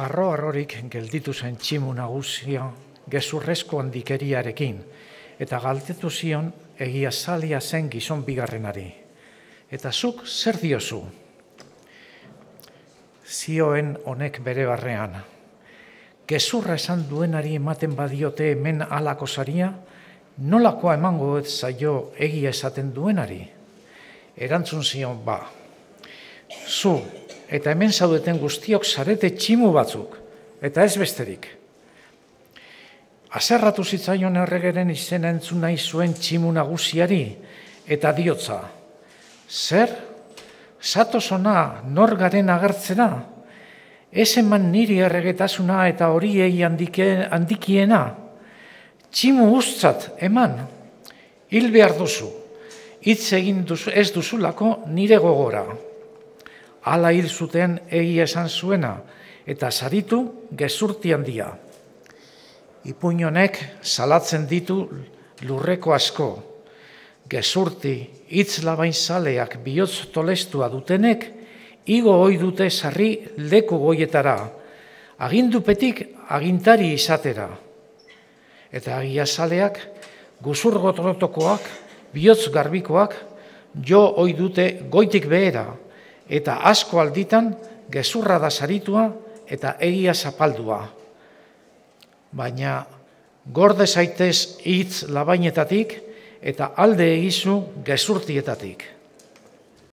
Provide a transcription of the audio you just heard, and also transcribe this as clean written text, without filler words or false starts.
Arrorik gelditu zen tximu nagusia gezurrezko handikeriarekin, eta galdetu zion egiazalia zen gizon bigarrenari. Eta zuk zer diozu? Zioen honek bere barrean. Gezurra esan duenari ematen badiote hemen halako saria, nolakoa emango ez zaio egia esaten duenari? Erantzun zion ba. Zu eta hemen zaudeten guztiok zarete tximu batzuk, eta ez besterik. Haserratu zitzaion erregeren izena entzun nahi zuen tximu nagusiari, eta diotza. Zer? Zatoz ona nor garen agertzera? Ez eman niri erregetasuna eta horiei handikiena? Tximu ustzat eman, hil behar duzu, hitz egin ez duzulako nire gogora. Hala hil zuten egia esan zuena, eta saritu gezurti handia. Ipuin honek salatzen ditu lurreko asko. Gezurti, hitz labainzaleak bihotz tolestua dutenek, igo ohi dute sarri leku goietara, agindupetik agintari izatera. Eta agiazaleak, guzurgotrotokoak, bihotz garbikoak, jo ohi dute goitik behera, eta asko alditan gezurra da saritua eta egia zapaldua. Baina gorde zaitez hitz labainetatik eta alde egizu gezurtietatik.